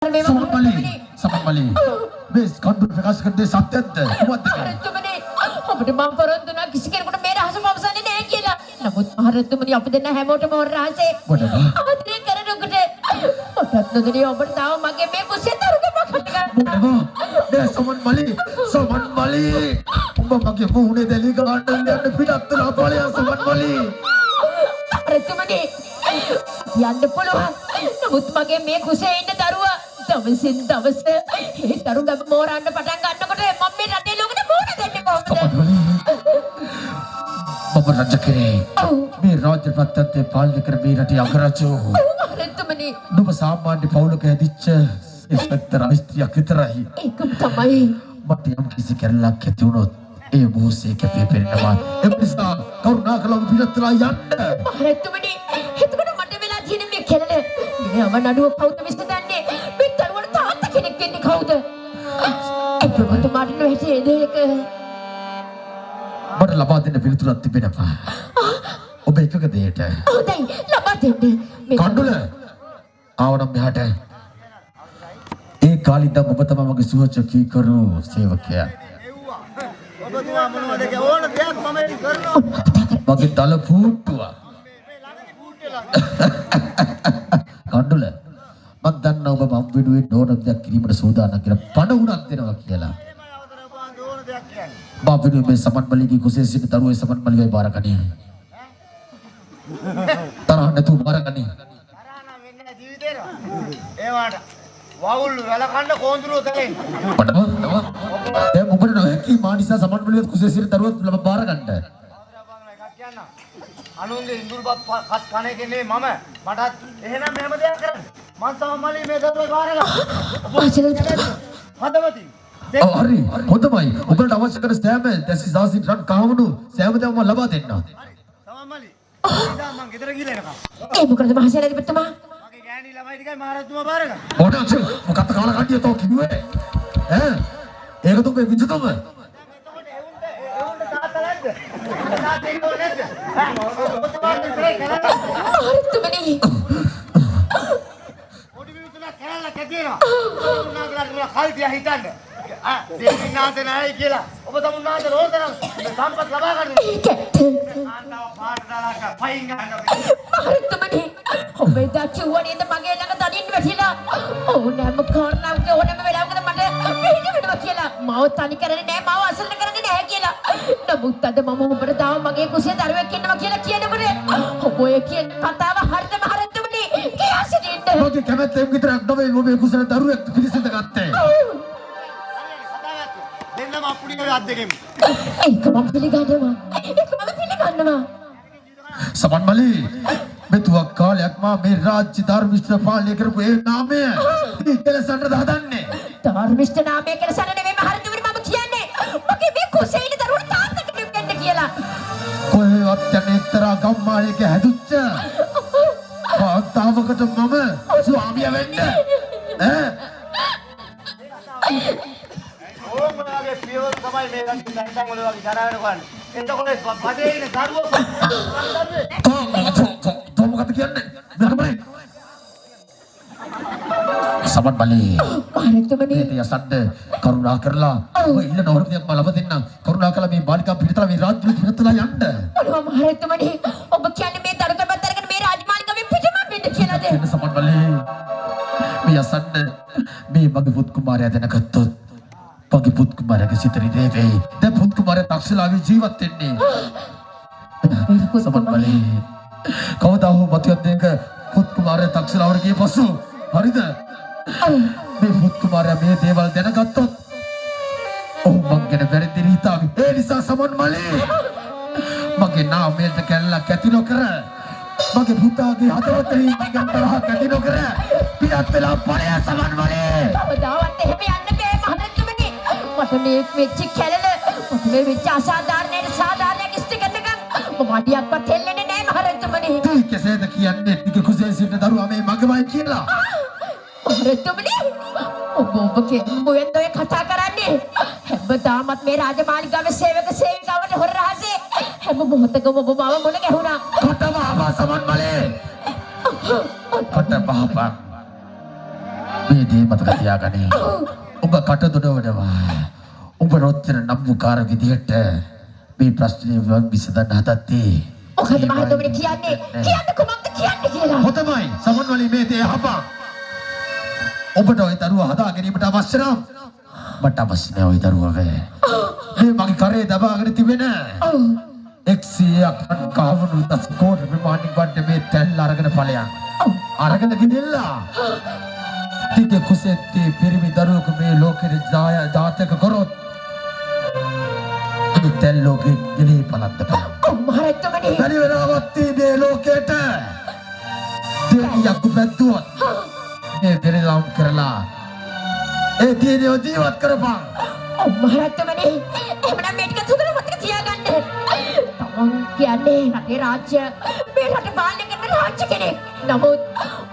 Samali. Bes kandu प्रकाश करते सत्यंत कुमार महारत्तुमනේ අපිට මම පොරොන්දු වුණා කිසි කෙනෙකුට මේ රහස පවසන්නේ නැහැ කියලා. නමුත් महारत्तुමනේ අපි දෙන්න හැමෝටම හොර රහසේ ආදරය කරනකොට ඔතත් නොදෙනිය ඔබට තාම මගේ මේ කුසිය තරුගේ මොකක්ද ගන්න. නේ සමන් මලි උඹ මගේ මුහුණේ දැලි ගන්න යන්න පිටත් ලාපාලය සමන් මලි. महारत्तुමනේ යන්න පුළුවන්. නමුත් මගේ මේ කුසියේ ඉන්න දරුවා දවසින් දවස ඒ දරුගම මෝරන්න පටන් ගන්නකොට මම මේ රටේ ලෝකෙට මොන දෙන්නේ කොහොමද? බබ රජකේ මේ රාජ්‍ය පත්තේ පාලනය කර මේ රටේ අගරාජෝ. महारत्तुමනේ නුඹ සාමාන්‍ය පවුලක ඇදිච්ච ඉන්ස්පෙක්ටර් අයිස්ත්‍රියක් විතරයි. ඒකම තමයි. මට යම් කිසි කැරලක් ඇති වුණොත් ඒ බොහෝසේ කැපී පෙනෙනවා. ඒ නිසා කරුණාකරලා පිටත්ලා යන්න. महारत्तुමනේ එතකොට මට වෙලා තියෙන මේ කෙලල මෙව නඩුව කවුද විසඳන්නේ? මේ දරුවන්ට තාත්තා කෙනෙක් වෙන්නේ කවුද? ඒක මට නොහිතේද ඒක? මට ලබා දෙන්න පිළිතුරක් තිබෙනවා. ඔබ එකක දෙයට. හොඳයි ලබා දෙන්න. කණ්ඩුල ආවනම් මෙහාට. ඒ කාලිදම් ඔබ තමයි මගේ සුවචකී කරු සේවකයා. ඔබතුමා මොනවද ඕන දෙයක් මම කරනවා. මගේ තල පුට්ටුවා. කණ්ඩුල මම දන්නා ඔබ මම් විඩුවේ නෝන දෙයක් කිරීමට සූදානම් කියලා පණ උනක් දෙනවා කියලා. මම විඩුවේ මේ සමන් මල්ලිගේ කුසේ සිට දරුවේ සමන් මල්ලිගේ බාරකණී. තරහ නැතුව බාරකණී. ඒවට වවුල් වැලකන්න කෝඳුරුව තලෙන්. දැන් ඔබට නොහැකි මානිසා සමන් මල්ලිගේ කුසේ සිට දරුවත් බාර ගන්නට. අනුන්ගේ ඉඳුල්පත් කත් කණේ කෙනේ මම මටත් එහෙනම් මෙහෙම දෙයක් කරන්න. මං සමමලි මේ දරුවා බාරලා. හදවතින්. හරි හොඳයි. ඔබට අවශ්‍ය කරන සෑම දැසි සාසින් රන් කාවණු සෑම දෙයක්ම ලබා දෙන්න. සමමලි. ඉතින් මං ගෙදර ගිහලා එනකම්. ඒ මොකද මහසෑනදිපතිතුමා? මගේ ගෑණි ළමයි ටිකයි මහරජතුමා බාරගන්න. ඕනච මොකක්ද කාලා කඩිය තෝ කිව්වේ? ඈ ඒක තුඹේ විජිතම. महारत्तुමනේ පොඩි මිනිස්සුලා කැලලා කැදේනවා. උන්නාගලා කල් තියා හිටන්න. දෙවියන් නාන්දේ නැහැ කියලා. ඔබ තමුන්නාන්ද රෝතරම් සම්පත් ලබා ගන්න. ආන්දව පාට දාලා පයින් ගන්නවා. महारत्तुමනේ ඔබේ දකිවුවනේද මගේ ළඟ තනින් වැටිලා. ඕනෑම කාරණාවක ඕනෑම වෙලාවක මට පිට වෙනවා කියලා. මාව තනි කරන්නේ නැහැ, මාව අසරණ කරන්නේ නැහැ කියලා. නමුත් අද මම ඔබට තාම මගේ කුසිය දරුවෙක් ඉන්නවා කියලා කියනකොට ඔබ ඔය කියන කතාව හරිද महारत्तुමනේ? කියා සිටින්න. මගේ කැමැත්තෙන් විතරක් නෙවෙයි ඔබේ කුසල දරුවෙක් පිළිසිඳ ගත්තේ. දෙන්නම අපුඩියේ අත් දෙකෙන්. ඒක මම පිළිගන්නවා. සමන් මලි මේ තුවක් කාලයක් මා මේ රාජ්‍ය ධර්මිෂ්ඨ පාලනය කරපු ඒ නාමය ඉතලසන්න හදන්නේ. ධර්මිෂ්ඨ නාමය කියලා සැන නෙවෙයි महारत्तुමනේ මම කියන්නේ. මගේ මේ කුසේ ඉන්න දරුවෝ තාත්තට දෙන්න කියලා. කොහෙවත් යන්නේ එක්තරා ගම්මානයක හැදුච්ච තාවකට මම ස්වාමියා වෙන්න. ඈ ඕමනාගේ පියවර තමයි මේ ගන්න නැන්දන් වල වගේ ජරාවෙන කරන්නේ. එතකොට බඩේ ඉන්න දරුවෝ තෝ මොකද කියන්නේ? මෙහෙමයි. සමන් මලි महारत्तुමනේ යසන්න කරුණා කරලා ඔය ඉන්න නෝරතියක් මම ලබ දෙන්න. කරුණා කළා මේ බාලිකා පිටතලා මේ රාජ්‍ය පිටතලා යන්න. අනේ महारत्तुමනේ ඔබ කියන්නේ මේ දරුකපත් අරගෙන මේ රාජමාලිගාවෙන් පිටම වෙන්න කියලාද? සමන් මලි මේ යසන්න මේ මගේ පුත් කුමාරයා දැනගත්තොත් මගේ පුත් කුමාරයාගේ සිතේ දේවේ. දැන් පුත් කුමාරයා තාක්ෂලාවේ ජීවත් වෙන්නේ. සමන් මලි කවදා හෝ මතයක් දෙක පුත් කුමාරයා තාක්ෂලාවට ගිය පසු හරිද? මේ පුත් කුමාරයා මේ දේවල් දැනගත්තොත් ඔහු මං ගැන වැරදි රීතාවි. ඒ නිසා සමන් මලි මගේ නාමයට කැල්ලක් ඇති නොකර මගේ පුතාගේ හදවතෙහි මගේ තරහ ඇති නොකර පිටත් වෙලා පළය සමන් මලි. කවදාවත් එහෙම යන්න බෑ महारत्तुමනේ. මට මේ වෙච්ච කැලල මට මේ වෙච්ච අසාධාරණයට සාධාරණයක් ඉෂ්ට කරනකම් මම අඩියක්වත් හෙල්ලෙන්නේ නෑ महारत्तुමනේ. කෙසේද කියන්නේ ටික කුසේ සිට දරුවා මේ මගමයි කියලා. महारत्तुමනේ ඔබගේ මොකෙන්ද ඔය කතා කරන්නේ? හැමදාමත් මේ රාජමාලිගාවේ සේවක සේවිකාවට හොර රහසේ හැම මොහොතකම ඔබ මාව මොන ගැහුණා. කොටම ආවා සමන් මලි. කොට බහපන් මේ දේ මතක තියාගනි. ඔබ කටදොඩවනවා. ඔබ රොච්චර නම්බුකාර විදිහට මේ ප්‍රශ්නේ විසඳන්න හදත්තේ. මොකද මහත්මයා කියන්නේ? කියන්න කොහොමද කියන්නේ කියලා. හොතමයි සමන්වලි මේ දේ අහපන්. ඔබට ওই දරුවා හදා ගැනීමට අවශ්‍ය නම් මට අවශ්‍ය නැහැ ওই දරුවා වේ. මේ මගේ කරේ දබාගෙන තිබෙන 100ක් කවුරු දස්කෝට ප්‍රමාණික වඩ මේ තැල් අරගෙන ඵලයන්. අරගෙන ගිනිල්ලා. ටික කුසෙtti පිරිමි දරුවෙකු මේ ලෝකෙට ජාතක කරොත් මේ තැල් ලෝකෙ ගිලී පලද්දට. මහත්මයා බැරි වෙලාවක් මේ ලෝකෙට දෙවියන් කුපැද්දුවත් මේ පෙරලම් කරලා ඒ දිනේ ජීවත් කරපන්. මහත්මයා එහෙමනම් මේ ටික සුදුර මතක තියාගන්න. තමන් කියන්නේ රටේ රාජ්‍ය මේ රට පාලනය කරන රාජ්‍ය කෙනෙක්. නමුත්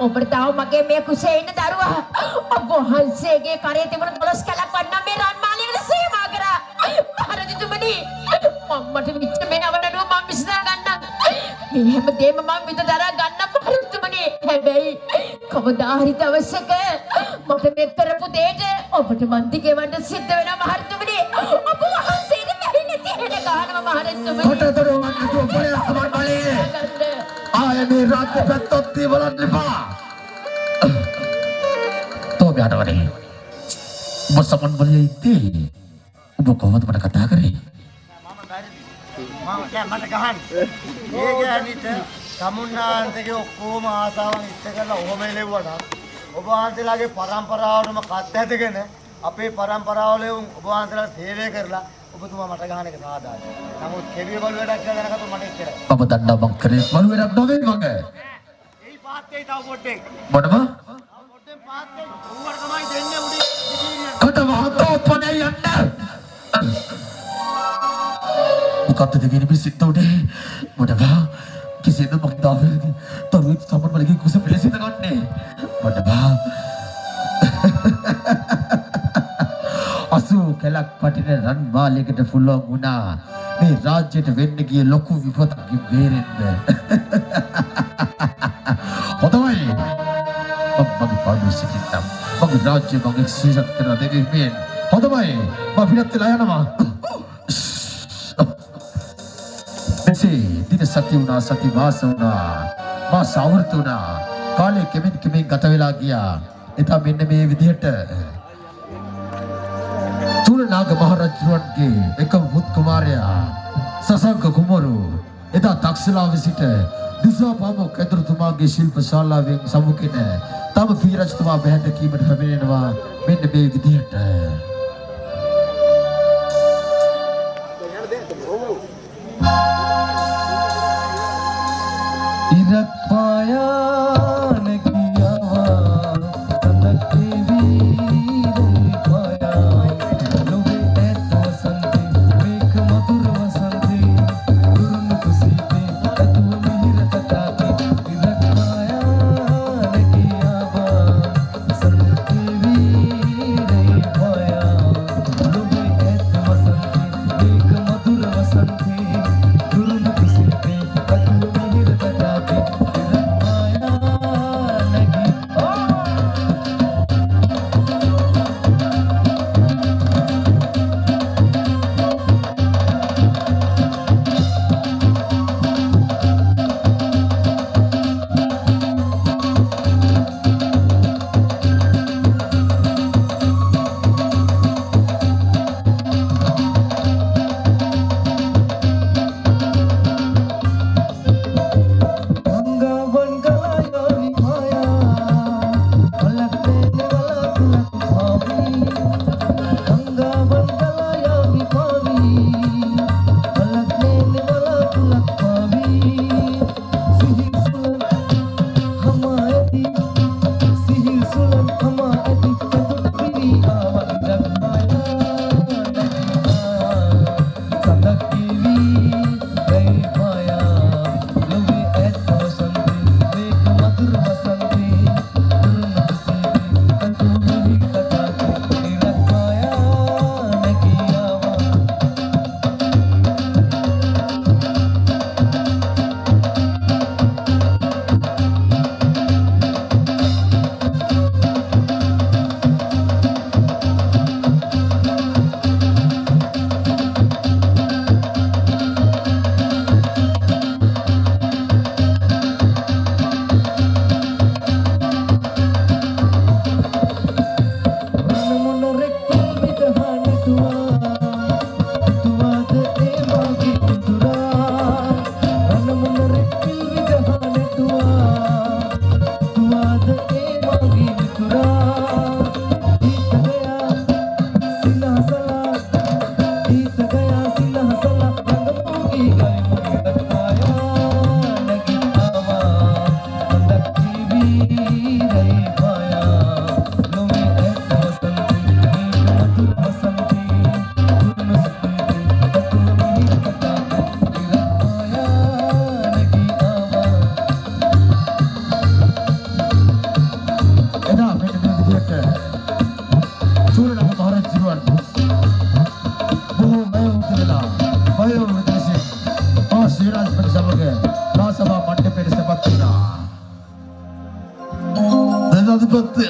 ඔබට තාම මගේ මේ කුසේ ඉන්න දරුවා ඔබ වහන්සේගේ කරේ තිබුණ 12 කලක් වන්නා මේ රන්මාලියකට සීමා කරා. මහරජතුමනි මම්මට විච්ච මේ අවනඩුව මම විසඳා ගන්නම්. මේ හැමදේම මම විඳ දරා ගන්නම් මහරජතුමනි. හැබැයි කවදා හරි දවසක මට මේ කරපු දෙයට ඔබට මන්දි ගෙවන්න සිද්ධ වෙනවා මහරජතුමනි. ඔබ වහන්සේට බැහැ නැති වෙන ගානවා මහරජතුමනි. කොටතර වන්නතු ඔබේ සමන්වලි. ආයේ මේ රාජ්‍ය පැත්තත් තියවලන්න එපා. තෝබි අඩවරේ. ඔබ සමන්වලි ඉතින් ඔබ කොහොමද මට කතා කරේ? මම දැන් මට ගහන්න. ඒ ගෑනිට සමුන්නාන්තගේ ඔක්කොම ආසාවන් ඉෂ්ට කරලා ඔහොම එලෙව්වනම් ඔබ වහන්සේලාගේ පරම්පරාවටම කත් ඇදගෙන අපේ පරම්පරාවල ඔබ වහන්සේලා සේවය කරලා ඔබතුමා මට ගහන එක සාදායි. නමුත් කෙවිය බලු වැඩක් කියලා දැනගත්තොත් මට එච්චරයි. ඔබ දන්නා මං කරේ බලු වැඩක් නොවේ මගේ. එයි පාත්තේ තව පොඩ්ඩේ. මොනම? පොඩ්ඩෙන් පාත්තේ ඌවට තමයි දෙන්නේ උඩි. කට වහතෝ පනේ යන්න. මොකක්ද දෙවියන් මේ සිත් උඩේ? මොනවා? කිසිද මොකක්ද? තරුවෙක් සමන්වලගේ කුස පිළිසිත ගන්නනේ. මොනවා? අසු කලක් පටින රන් මාලයකට පුළුවන් වුණා මේ රාජ්‍යයට වෙන්න ගිය ලොකු විපතකින් බේරෙන්න. හොඳයි. මගේ පාඩුවේ සිටින්නම්. මගේ රාජ්‍ය මගේ සීසත් කරන දෙවියන්. හොඳයි. මම පිටත් වෙලා යනවා. මෙසේ දින සති වුණා සති මාස වුණා මාස අවුරුදු වුණා කාලේ කෙමෙන් ගත වෙලා ගියා. එතා මෙන්න මේ විදිහට තුලනාග මහරජුන්ගේ එකම පුත් කුමාරයා සසංක කුමරු එදා තක්ෂලාවේ සිට දිසාපාමොක් ඇතුළුතුමාගේ ශිල්ප ශාලාවෙන් සමුගෙන තම පියරජතුමා බැහැට කීමට පැමිණෙනවා මෙන්න මේ විදිහට. ඉරක් පායා නගියාවා තනක් දෙවි පායා ලොවේ ඇත වසන්තේ මේක මధుර වසන්තේ දුරුන් කුසීතේ ඇතුව මිහිර තතාවේ ඉරක් පායා නගියාවා තනක් දෙවි පායා ලොවේ ඇත වසන්තේ මේක මధుර වසන්තේ දුරුන් කුසීතේ ඇතුව මිහිර තතාවේ ඉරක් පායා නගියාවා වෙලා වයෝ විදේශී ශ්‍රීරාජ් පරිසමග රාජසභා මණ්ඩපයට සපත් වුණා. දෙදාධිපත්‍ය